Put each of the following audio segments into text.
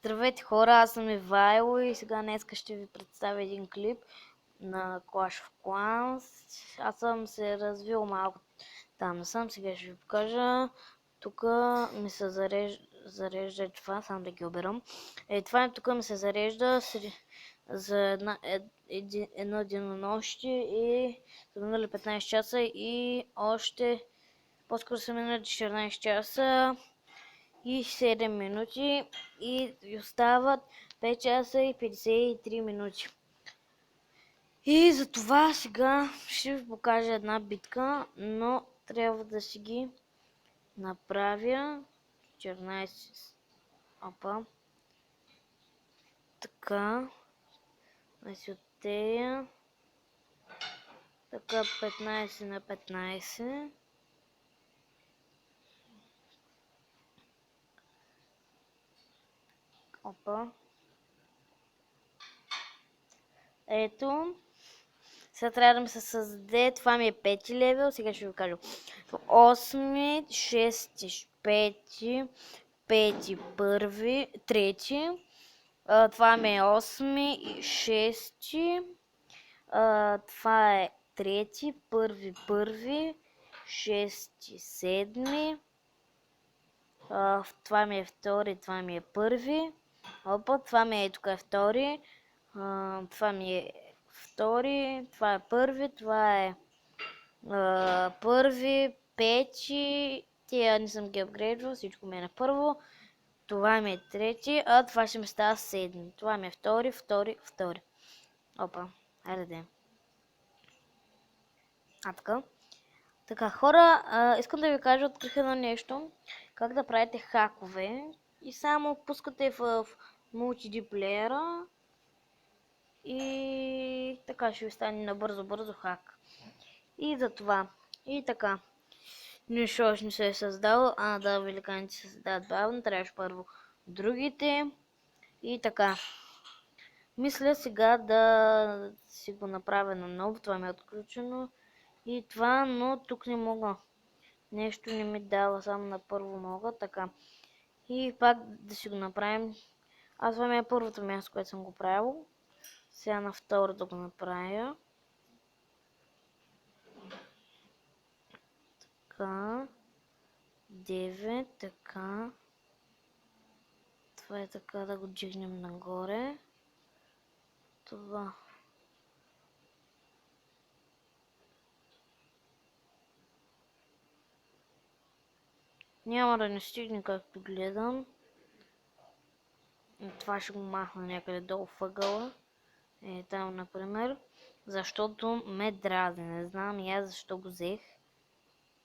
Здравейте хора, аз съм Ивайло и сега днеска ще ви представя един клип на Clash of Clans. Аз съм се развил малко там насам, сега ще ви покажа. Тук ми се зарежда това, само да ги оберам. Това тук ми се зарежда за едно денонощие и са минали 15 часа и още по-скоро са минали 14 часа и 7 минути и остават 5 часа и 53 минути. И за това сега ще ви покажа една битка, но трябва да си ги направя 14. Опа. Така. Да си оттея. Така 15 на 15. Опа. Ето. Сега трябва да ми се създаде. Това ми е 5 левел. Сега ще ви кажа. 8, 6, 5, 5, 1, 3. Това ми е 8, 6. Това е 3, 1, 1, 6, 7. Това ми е 2, това ми е 1. Опа, това ми е тук е 2. Това ми е 2, това е 1, това е 1, 5. Тия не съм ги апгрейдвал, всичко ми е на първо. Това ми е 3, а това ще ми става 7. Това ми е 2, 2, 2. Опа, хайде да. Така. Така, хора, искам да ви кажа, открих едно нещо. Как да правите хакове. И само пускате в мултидиплеера. И така ще ви стане на бързо хак. И за това. И така. Нищо още не се е създало. Да, великаните се създават бавно. Трябваше първо другите. И така. Мисля сега да си го направя наново. Това ми е отключено. И това, но тук не мога. Нещо не ми дава, само на първо мога. Така. И пак да си го направим. Това ми е първото място, което съм го правил. Сега на второ да го направя. Така. 9, така. Това е така да го дигнем нагоре. Това. Няма да не стигне, както гледам. Това ще го махна някъде долу въгъла. Там, например. Защото ме дразни. Не знам и аз защо го взех.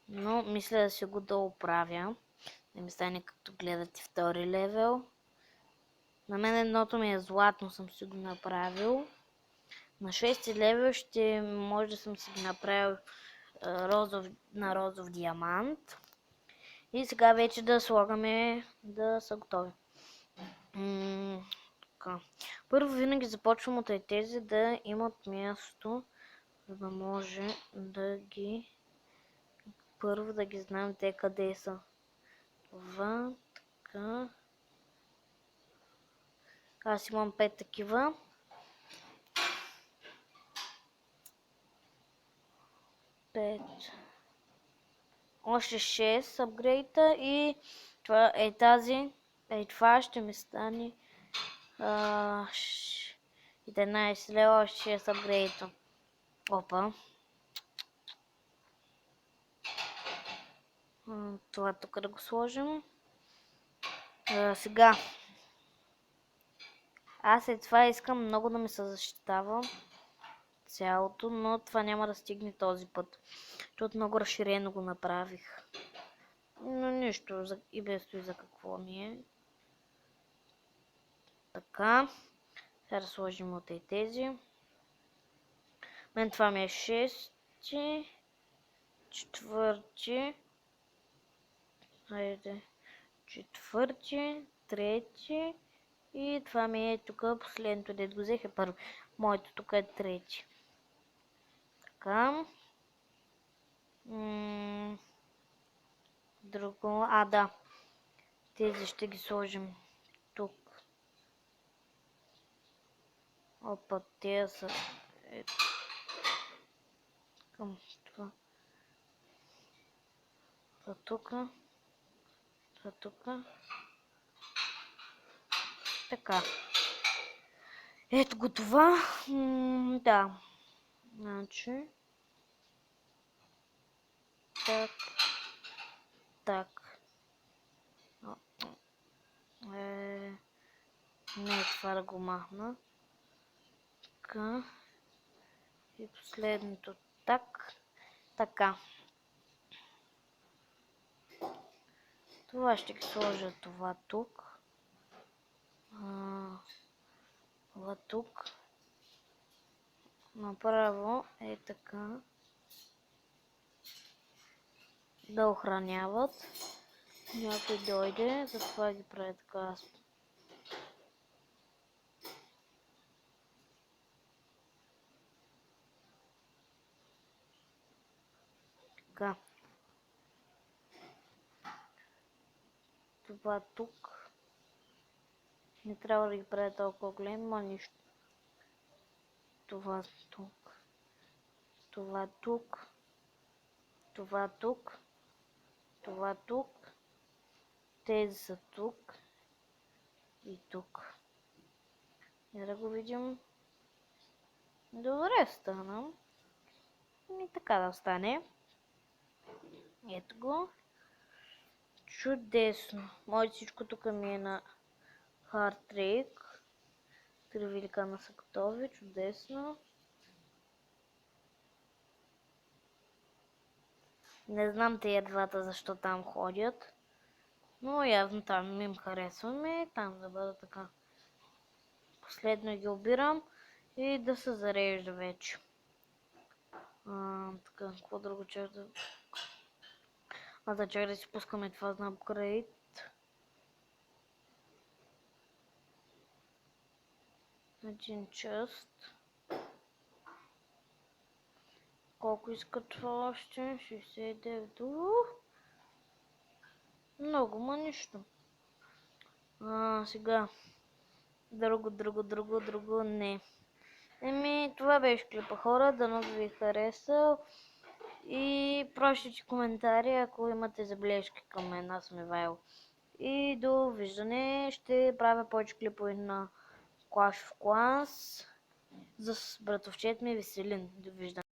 Но мисля да си го дооправя. Да ми стане както гледате втори левел. На мен едното ми е златно, съм си го направил. На 6 левел ще може да съм си ги направил на розов диамант. И сега вече да слагаме да са готови. Първо винаги започвам от тези да имат място, за да може да ги първо да ги знам те къде са. Това, така. Аз имам 5 такива. Още 6 апгрейта и това е тази. Това ще ми стане 11 лева, още 6 апгрейта. Опа. Това тук да го сложим. Сега. Аз след това искам много да ми се защитава цялото, но това няма да стигне този път. Защото много разширено го направих. Но нищо, и без това за какво ми е. Така. Сега да сложим от тези. Мен това ми е 6, 4, хайде, 4, 3 и това ми е тук последното, дето го взех е първо. Моето тук е 3. Така. Друго, да. Тези ще ги сложим тук Опа, те са към това. Това тука. Това тука. Така. Ето го това. Да. Значи. Так. Так. Не, това да го махна. Така. И последното так. Така. Това ще ги сложа това тук. Това тук. Направо е така. Да охраняват. Някой дойде, затова ги прави така. Така. Това тук. Не трябва да ги прави толкова големи, а нищо. Това тук. Това тук. Това тук. Това тук. Тези са тук. И тук. И да го видим. Добре стана. И така да стане. Ето го. Чудесно. Може всичко тук ми е на хард-трейк. Три великана са готови. Чудесно. Не знам тези двата защо там ходят. Но явно там им харесваме. Там да бъда така. Последно ги обирам. И да се зарежда вече. Така, какво друго чак да... да чак да си пускаме това за апгрейд. Един част. Колко иска това още? 69. Много, ма нищо. Сега. Друго, не. Това беше клипа, хора. Дано ви хареса. И пращайте коментари, ако имате забележки към мен. Аз съм Ивайло. И довиждане. Ще правя повече клипове на Clash of Clans. За братовчет ми Веселин. Довиждане.